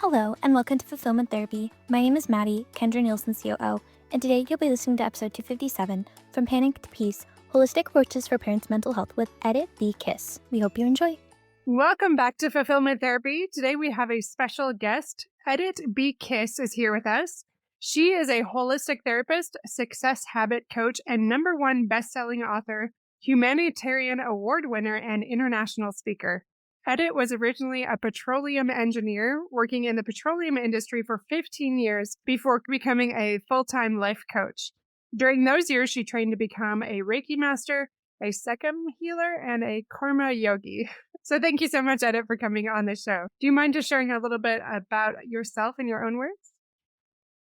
Hello, and welcome to Fulfillment Therapy. My name is Maddie, Kendra Nielsen's COO, and today you'll be listening to episode 257, From Panic to Peace, Holistic Approaches for Parents' Mental Health with Edit B Kiss. We hope you enjoy. Welcome back to Fulfillment Therapy. Today we have a special guest. Edit B Kiss is here with us. She is a holistic therapist, success habit coach, and #1 best-selling author, humanitarian award winner, and international speaker. Edit was originally a petroleum engineer working in the petroleum industry for 15 years before becoming a full-time life coach. During those years, she trained to become a Reiki master, a Sekam healer, and a Karma yogi. So thank you so much, Edit, for coming on the show. Do you mind just sharing a little bit about yourself in your own words?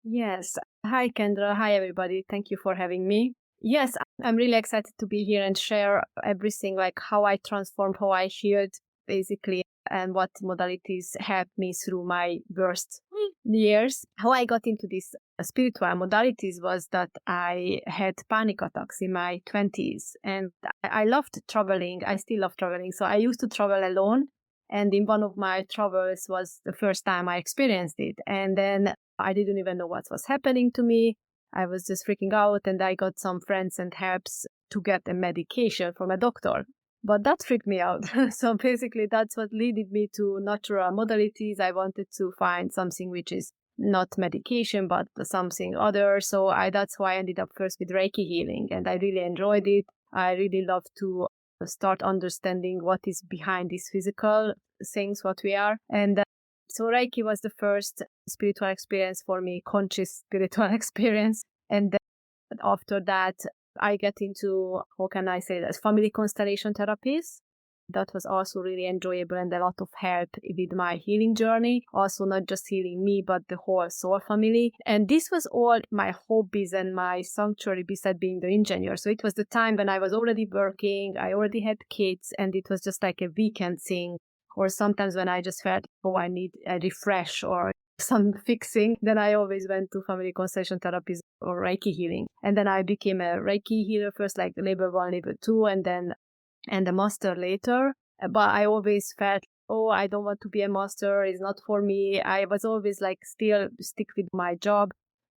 Yes. Hi, Kendra. Hi, everybody. Thank you for having me. Yes, I'm really excited to be here and share everything, like how I transformed, how I healed, basically, and what modalities helped me through my worst years. How I got into these spiritual modalities was that I had panic attacks in my 20s, and I loved traveling. I still love traveling. So I used to travel alone. And in one of my travels was the first time I experienced it. And then I didn't even know what was happening to me. I was just freaking out, and I got some friends and helps to get a medication from a doctor. But that freaked me out. So basically, that's what led me to natural modalities. I wanted to find something which is not medication, but something other. So that's why I ended up first with Reiki healing, and I really enjoyed it. I really love to start understanding what is behind these physical things, what we are. And so Reiki was the first spiritual experience for me, conscious spiritual experience. And then after that, I get into, how can I say that, family constellation therapies. That was also really enjoyable and a lot of help with my healing journey. Also not just healing me, but the whole soul family. And this was all my hobbies and my sanctuary beside being the engineer. So it was the time when I was already working, I already had kids, and it was just like a weekend thing. Or sometimes when I just felt, I need a refresh or some fixing, then I always went to family constellation therapies or Reiki healing. And then I became a Reiki healer first, like level 1, level 2, and a master later. But I always felt, I don't want to be a master. It's not for me. I was always like still stick with my job.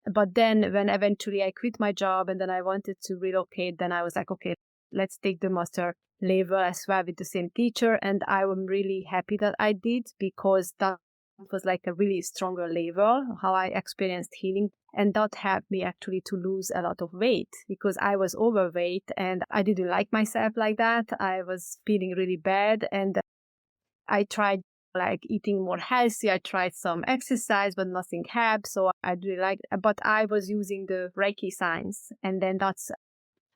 But then when eventually I quit my job and then I wanted to relocate, then I was like, okay, let's take the master level as well with the same teacher. And I am really happy that I did, because that was like a really stronger level, how I experienced healing. And that helped me actually to lose a lot of weight, because I was overweight and I didn't like myself like that. I was feeling really bad, and I tried like eating more healthy. I tried some exercise, but nothing helped. So I really liked, but I was using the Reiki science. And then that's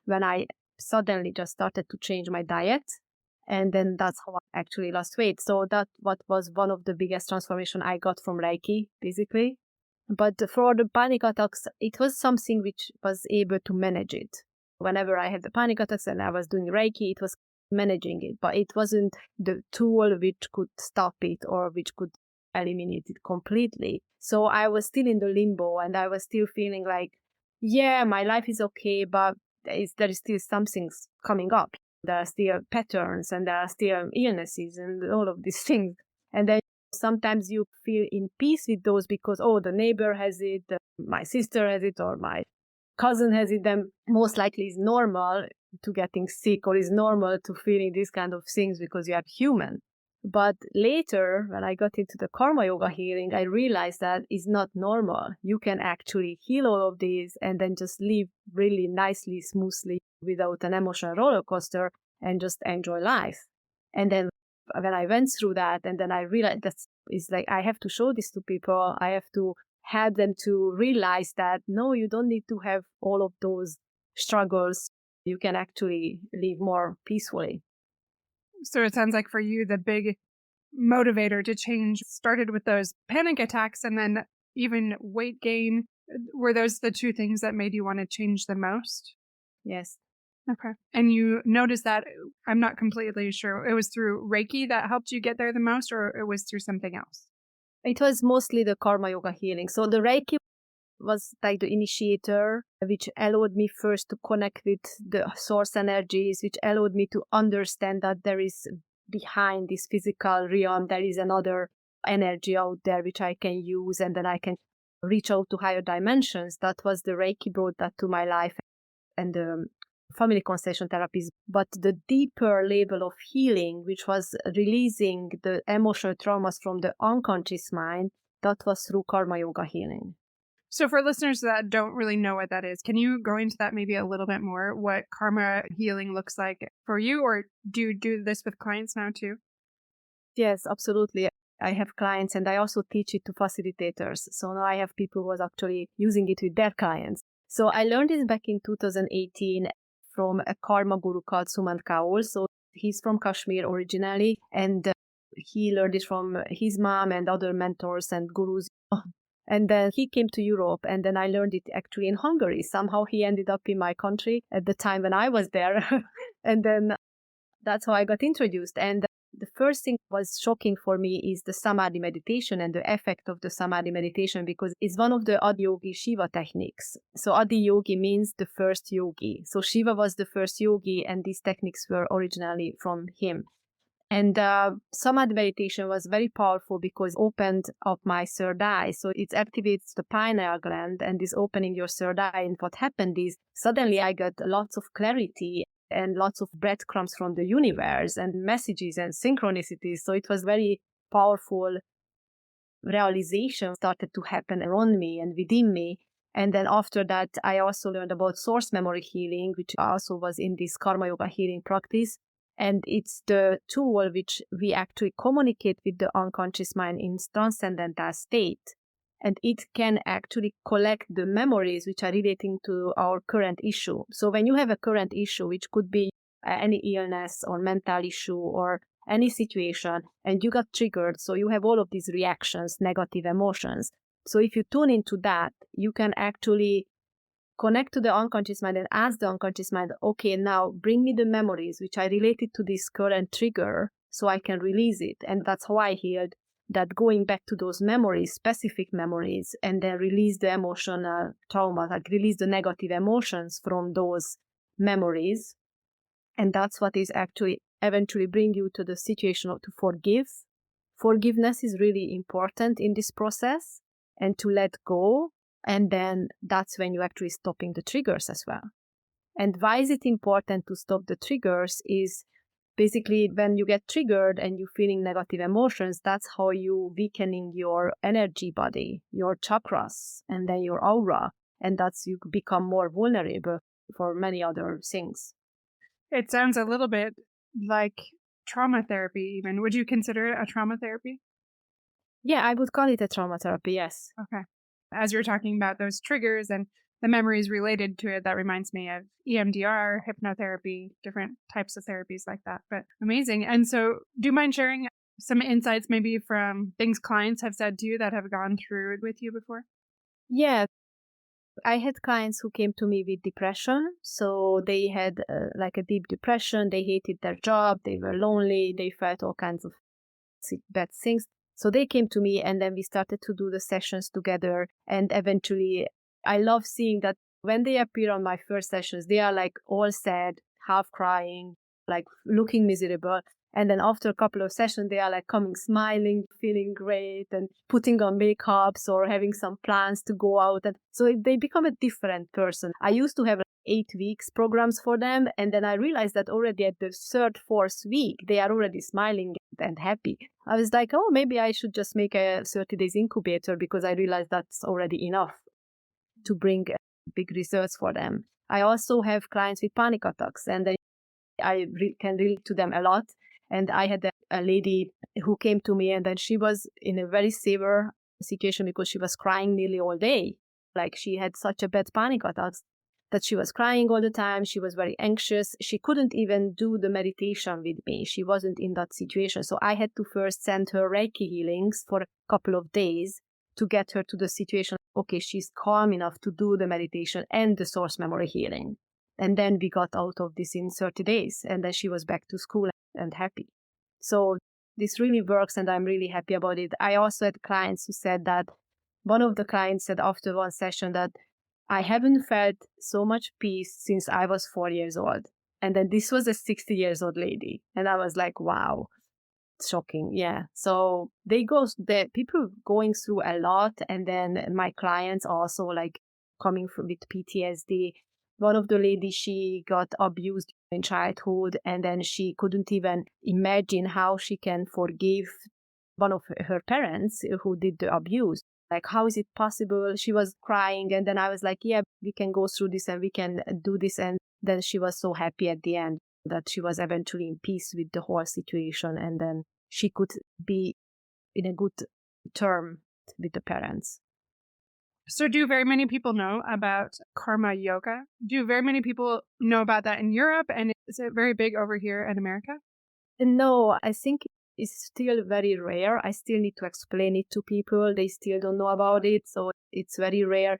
when I suddenly just started to change my diet. And then that's how I actually lost weight. So that what was one of the biggest transformation I got from Reiki, basically. But for the panic attacks, it was something which was able to manage it. Whenever I had the panic attacks and I was doing Reiki, it was managing it. But it wasn't the tool which could stop it or which could eliminate it completely. So I was still in the limbo, and I was still feeling like, yeah, my life is okay, but there is still something coming up. There are still patterns and there are still illnesses and all of these things. And then sometimes you feel in peace with those because, the neighbor has it, my sister has it, or my cousin has it. Then most likely it's normal to getting sick, or it's normal to feeling these kind of things because you are human. But later, when I got into the Karma Yoga healing, I realized that it's not normal. You can actually heal all of these and then just live really nicely, smoothly, without an emotional roller coaster, and just enjoy life. And then when I went through that, and then I realized that it's like, I have to show this to people. I have to help them to realize that, no, you don't need to have all of those struggles. You can actually live more peacefully. So it sounds like for you, the big motivator to change started with those panic attacks, and then even weight gain. Were those the two things that made you want to change the most? Yes. Okay. And you noticed that, I'm not completely sure, it was through Reiki that helped you get there the most, or it was through something else? It was mostly the Karma Yoga healing. So the Reiki was like the initiator, which allowed me first to connect with the source energies, which allowed me to understand that there is behind this physical realm, there is another energy out there which I can use, and then I can reach out to higher dimensions. That was the Reiki brought that to my life, and the family constellation therapies. But the deeper level of healing, which was releasing the emotional traumas from the unconscious mind, that was through karma yoga healing. So for listeners that don't really know what that is, can you go into that maybe a little bit more, what karma healing looks like for you, or do you do this with clients now too? Yes, absolutely. I have clients and I also teach it to facilitators. So now I have people who are actually using it with their clients. So I learned this back in 2018 from a karma guru called Sumant Kaul. So he's from Kashmir originally, and he learned it from his mom and other mentors and gurus. And then he came to Europe, and then I learned it actually in Hungary. Somehow he ended up in my country at the time when I was there. And then that's how I got introduced. And the first thing was shocking for me is the samadhi meditation and the effect of the samadhi meditation, because it's one of the Adi Yogi Shiva techniques. So Adi Yogi means the first yogi. So Shiva was the first yogi, and these techniques were originally from him. And samadhi meditation was very powerful because it opened up my third eye. So it activates the pineal gland and is opening your third eye. And what happened is suddenly I got lots of clarity and lots of breadcrumbs from the universe and messages and synchronicities. So it was very powerful realization started to happen around me and within me. And then after that, I also learned about source memory healing, which also was in this karma yoga healing practice. And it's the tool which we actually communicate with the unconscious mind in transcendental state. And it can actually collect the memories which are relating to our current issue. So when you have a current issue, which could be any illness or mental issue or any situation, and you got triggered, so you have all of these reactions, negative emotions. So if you tune into that, you can actually connect to the unconscious mind and ask the unconscious mind, okay, now bring me the memories which are related to this current trigger so I can release it. And that's how I healed, that going back to those memories, specific memories, and then release the emotional trauma, like release the negative emotions from those memories. And that's what is actually eventually bring you to the situation to forgive. Forgiveness is really important in this process, and to let go. And then that's when you're actually stopping the triggers as well. And why is it important to stop the triggers is basically when you get triggered and you're feeling negative emotions, that's how you weakening your energy body, your chakras, and then your aura. And that's you become more vulnerable for many other things. It sounds a little bit like trauma therapy even. Would you consider it a trauma therapy? Yeah, I would call it a trauma therapy, yes. Okay. As you're talking about those triggers and the memories related to it, that reminds me of EMDR, hypnotherapy, different types of therapies like that. But amazing. And so do you mind sharing some insights maybe from things clients have said to you that have gone through with you before? Yeah, I had clients who came to me with depression. So they had like a deep depression. They hated their job. They were lonely. They felt all kinds of bad things. So they came to me, and then we started to do the sessions together. And eventually, I love seeing that when they appear on my first sessions, they are like all sad, half crying, like looking miserable. And then after a couple of sessions, they are like coming smiling, feeling great, and putting on makeups or having some plans to go out. And so they become a different person. I used to have 8 weeks programs for them. And then I realized that already at the third, fourth week, they are already smiling and happy. I was like, oh, maybe I should just make a 30 days incubator, because I realized that's already enough to bring big results for them. I also have clients with panic attacks, and I can relate to them a lot. And I had a lady who came to me, and then she was in a very severe situation because she was crying nearly all day. Like she had such a bad panic attacks that she was crying all the time. She was very anxious. She couldn't even do the meditation with me. She wasn't in that situation. So I had to first send her Reiki healings for a couple of days to get her to the situation. Okay, she's calm enough to do the meditation and the source memory healing. And then we got out of this in 30 days. And then she was back to school and happy. So this really works, and I'm really happy about it. I also had clients who said that one of the clients said after one session that I haven't felt so much peace since I was 4 years old. And then this was a 60 years old lady. And I was like, wow. shocking. Yeah. So the people going through a lot. And then my clients also like coming from with PTSD. One of the ladies, she got abused in childhood, and then she couldn't even imagine how she can forgive one of her parents who did the abuse. Like, how is it possible? She was crying, and then I was like, yeah, we can go through this and we can do this. And then she was so happy at the end that she was eventually in peace with the whole situation, and then she could be in a good term with the parents. So, do very many people know about karma yoga? Do very many people know about that in Europe? And is it very big over here in America? No, I think it's still very rare. I still need to explain it to people. They still don't know about it. So it's very rare.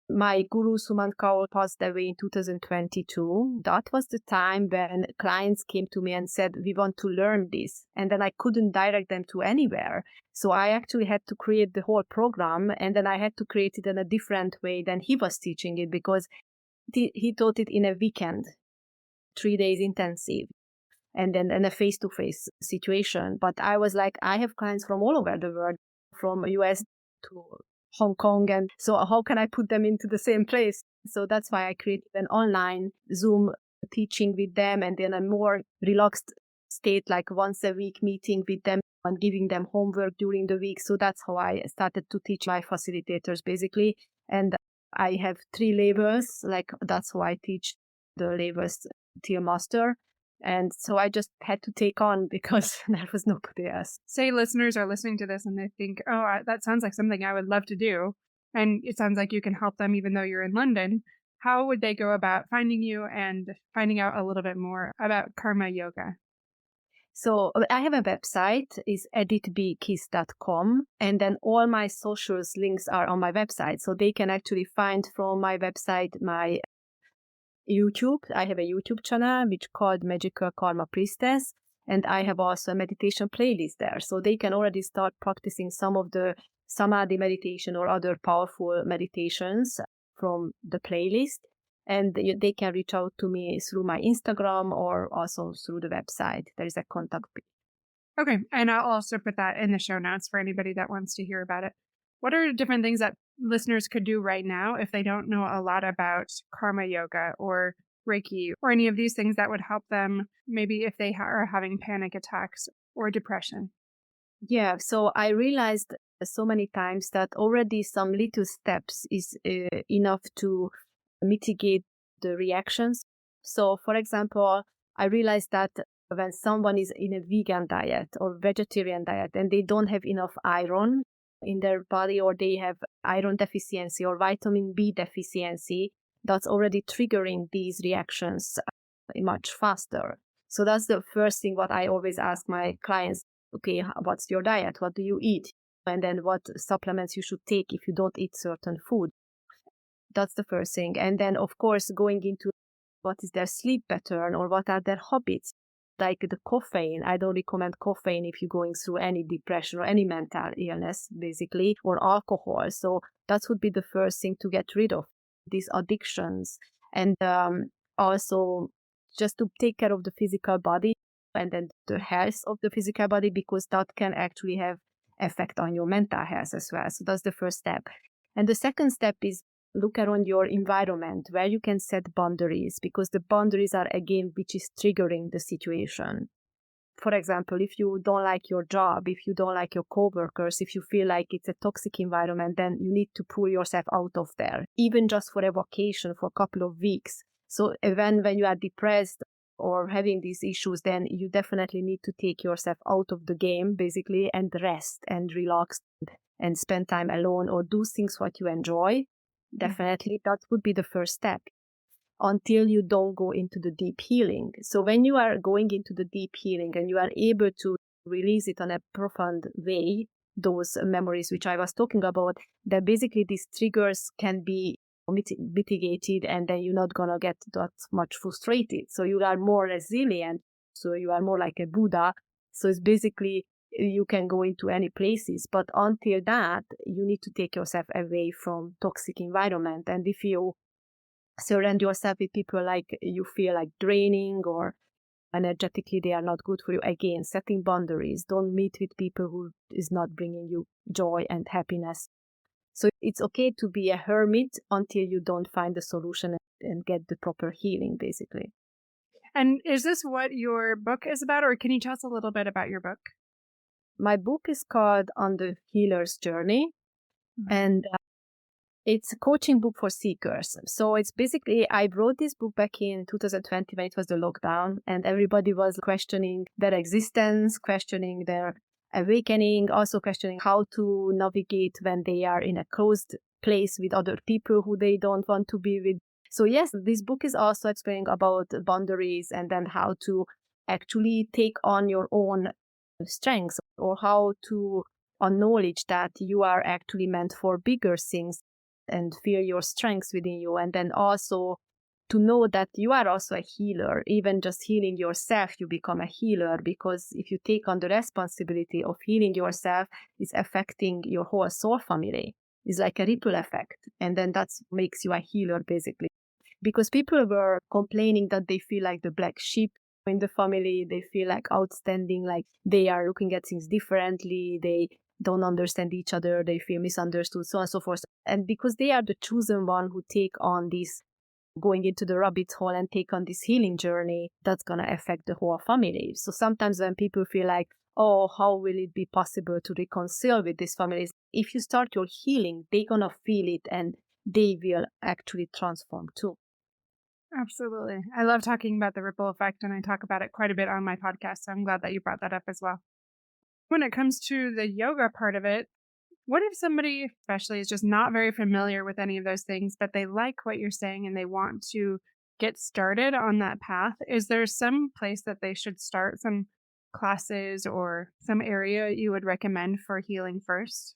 My guru Suman Kaur passed away in 2022. That was the time when clients came to me and said, we want to learn this. And then I couldn't direct them to anywhere. So I actually had to create the whole program. And then I had to create it in a different way than he was teaching it, because he taught it in a weekend, 3 days intensive, and then in a face-to-face situation. But I was like, I have clients from all over the world, from US to Hong Kong. And so how can I put them into the same place? So that's why I created an online Zoom teaching with them, and then a more relaxed state, like once a week meeting with them and giving them homework during the week. So that's how I started to teach my facilitators basically. And I have 3 levels, like that's how I teach the levels till master. And so I just had to take on because there was nobody else. Say listeners are listening to this and they think, oh, that sounds like something I would love to do. And it sounds like you can help them even though you're in London. How would they go about finding you and finding out a little bit more about karma yoga? So I have a website, is editbkiss.com, and then all my socials links are on my website. So they can actually find from my website my YouTube. I have a YouTube channel which called Magical Karma Priestess, and I have also a meditation playlist there. So they can already start practicing some of the samadhi meditation or other powerful meditations from the playlist. And they can reach out to me through my Instagram or also through the website. There is a contact page. Okay. And I'll also put that in the show notes for anybody that wants to hear about it. What are different things that listeners could do right now if they don't know a lot about karma yoga or Reiki or any of these things that would help them, maybe if they are having panic attacks or depression? Yeah, so I realized so many times that already some little steps is enough to mitigate the reactions. So, for example, I realized that when someone is in a vegan diet or vegetarian diet and they don't have enough iron in their body, or they have iron deficiency or vitamin B deficiency, that's already triggering these reactions much faster. So that's the first thing what I always ask my clients. Okay, what's your diet? What do you eat? And then what supplements you should take if you don't eat certain food. That's the first thing. And then, of course, going into what is their sleep pattern or what are their habits, like the caffeine. I don't recommend caffeine if you're going through any depression or any mental illness, basically, or alcohol. So that would be the first thing to get rid of, these addictions. And also just to take care of the physical body and then the health of the physical body, because that can actually have effect on your mental health as well. So that's the first step. And the second step is look around your environment where you can set boundaries, because the boundaries are again which is triggering the situation. For example, if you don't like your job, if you don't like your coworkers, if you feel like it's a toxic environment, then you need to pull yourself out of there, even just for a vacation for a couple of weeks. So when you are depressed or having these issues, then you definitely need to take yourself out of the game, basically, and rest and relax and spend time alone or do things what you enjoy. Definitely, that would be the first step until you don't go into the deep healing. So when you are going into the deep healing and you are able to release it on a profound way, those memories which I was talking about, that basically these triggers can be mitigated, and then you're not going to get that much frustrated. So you are more resilient. So you are more like a Buddha. So it's basically you can go into any places, but until that, you need to take yourself away from toxic environment. And if you surround yourself with people like you feel like draining or energetically they are not good for you. Again, setting boundaries. Don't meet with people who is not bringing you joy and happiness. So it's okay to be a hermit until you don't find the solution and get the proper healing, basically. And is this what your book is about, or can you tell us a little bit about your book? My book is called On the Healer's Journey, and it's a coaching book for seekers. So it's basically, I wrote this book back in 2020 when it was the lockdown, and everybody was questioning their existence, questioning their awakening, also questioning how to navigate when they are in a closed place with other people who they don't want to be with. So yes, this book is also explaining about boundaries and then how to actually take on your own strengths, or how to acknowledge that you are actually meant for bigger things and feel your strengths within you. And then also to know that you are also a healer. Even just healing yourself, you become a healer, because if you take on the responsibility of healing yourself, it's affecting your whole soul family. It's like a ripple effect. And then that makes you a healer, basically. Because people were complaining that they feel like the black sheep in the family, they feel like outstanding, like they are looking at things differently, they don't understand each other, they feel misunderstood, so on and so forth. And because they are the chosen one who take on this, going into the rabbit hole and take on this healing journey, that's going to affect the whole family. So sometimes when people feel like, oh, how will it be possible to reconcile with these families? If you start your healing, they're going to feel it and they will actually transform too. Absolutely. I love talking about the ripple effect, and I talk about it quite a bit on my podcast. So I'm glad that you brought that up as well. When it comes to the yoga part of it, what if somebody, especially, is just not very familiar with any of those things, but they like what you're saying and they want to get started on that path? Is there some place that they should start, some classes or some area you would recommend for healing first?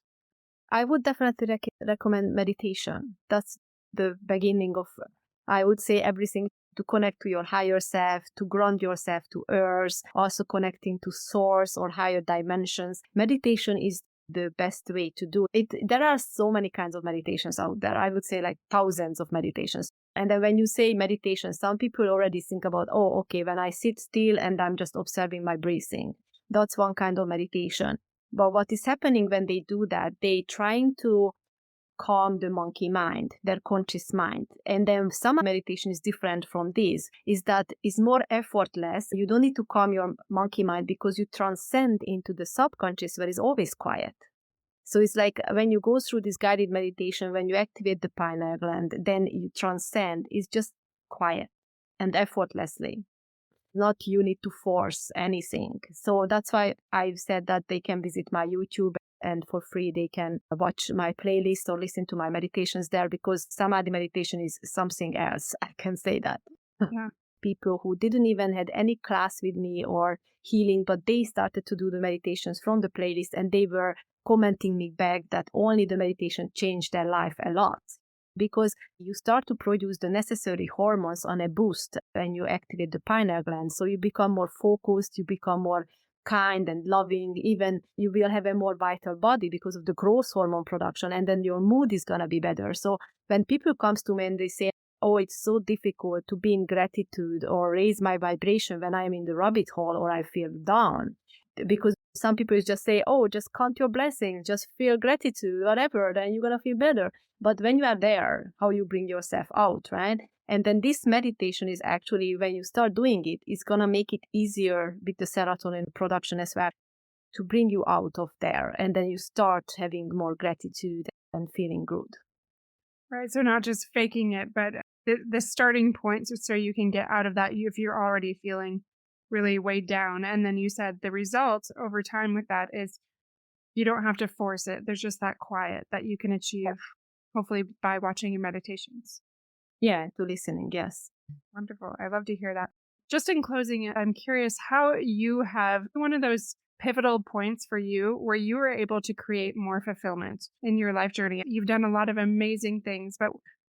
I would definitely recommend meditation. That's the beginning of, I would say, everything, to connect to your higher self, to ground yourself to earth, also connecting to source or higher dimensions. Meditation is the best way to do it. There are so many kinds of meditations out there. I would say like thousands of meditations. And then when you say meditation, some people already think about, oh, okay, when I sit still and I'm just observing my breathing. That's one kind of meditation. But what is happening when they do that, they trying to calm the monkey mind, their conscious mind. And then some meditation is different from this, is that it's more effortless. You don't need to calm your monkey mind because you transcend into the subconscious where it's always quiet. So it's like when you go through this guided meditation, when you activate the pineal gland, then you transcend. It's just quiet and effortlessly. Not you need to force anything. So that's why I've said that they can visit my YouTube, and for free they can watch my playlist or listen to my meditations there, because samadhi meditation is something else. I can say that. Yeah. People who didn't even had any class with me or healing, but they started to do the meditations from the playlist, and they were commenting me back that only the meditation changed their life a lot. Because you start to produce the necessary hormones on a boost when you activate the pineal gland. So you become more focused, you become more kind and loving, even you will have a more vital body because of the growth hormone production, and then your mood is going to be better. So when people comes to me and they say, oh, it's so difficult to be in gratitude or raise my vibration when I'm in the rabbit hole or I feel down, because some people just say, oh, just count your blessings, just feel gratitude, whatever, then you're going to feel better. But when you are there, how you bring yourself out, right? And then this meditation is actually, when you start doing it, it's going to make it easier with the serotonin production as well to bring you out of there. And then you start having more gratitude and feeling good. Right. So not just faking it, but the starting point so you can get out of that if you're already feeling really weighed down. And then you said the result over time with that is you don't have to force it. There's just that quiet that you can achieve, hopefully by watching your meditations. Yeah, to listening, yes. Wonderful. I love to hear that. Just in closing, I'm curious how you have one of those pivotal points for you where you were able to create more fulfillment in your life journey. You've done a lot of amazing things, but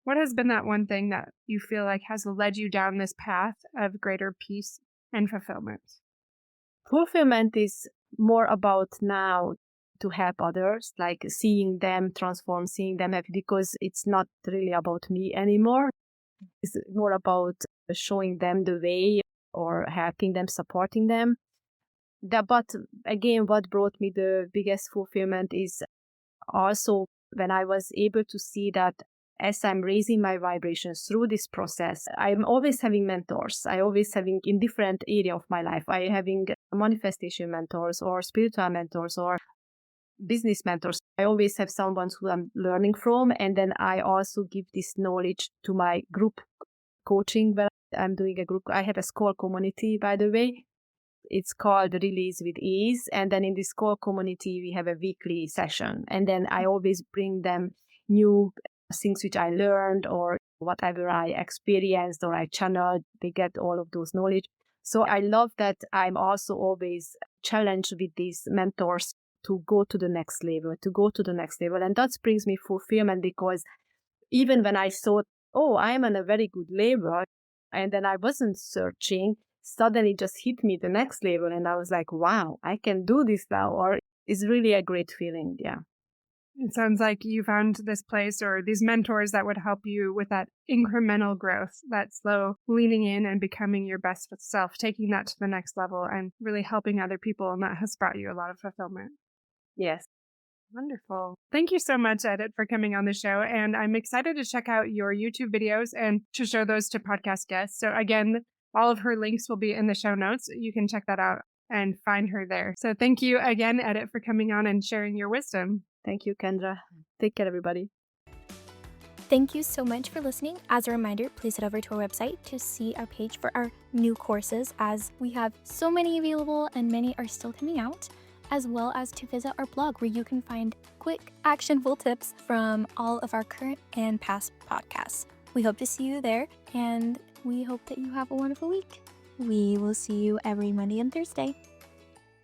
what has been that one thing that you feel like has led you down this path of greater peace and fulfillment? Fulfillment is more about now to help others, like seeing them transform, seeing them happy, because it's not really about me anymore. It's more about showing them the way, or helping them, supporting them. But again, what brought me the biggest fulfillment is also when I was able to see that as I'm raising my vibrations through this process, I'm always having mentors. I always having in different area of my life. I having manifestation mentors or spiritual mentors or business mentors. I always have someone who I'm learning from. And then I also give this knowledge to my group coaching where I'm doing a group. I have a school community, by the way. It's called Release with Ease. And then in this core community, we have a weekly session. And then I always bring them new things which I learned or whatever I experienced or I channeled. They get all of those knowledge. So I love that I'm also always challenged with these mentors to go to the next level, And that brings me fulfillment because even when I thought, oh, I'm on a very good level, and then I wasn't searching, suddenly just hit me the next level. And I was like, wow, I can do this now. Or it's really a great feeling. Yeah. It sounds like you found this place or these mentors that would help you with that incremental growth, that slow leaning in and becoming your best self, taking that to the next level and really helping other people. And that has brought you a lot of fulfillment. Yes. Wonderful. Thank you so much, Edith, for coming on the show. And I'm excited to check out your YouTube videos and to show those to podcast guests. So again, all of her links will be in the show notes. You can check that out and find her there. So thank you again, Edith, for coming on and sharing your wisdom. Thank you, Kendra. Take care, everybody. Thank you so much for listening. As a reminder, please head over to our website to see our page for our new courses, as we have so many available and many are still coming out, as well as to visit our blog where you can find quick, actionable tips from all of our current and past podcasts. We hope to see you there, and we hope that you have a wonderful week. We will see you every Monday and Thursday.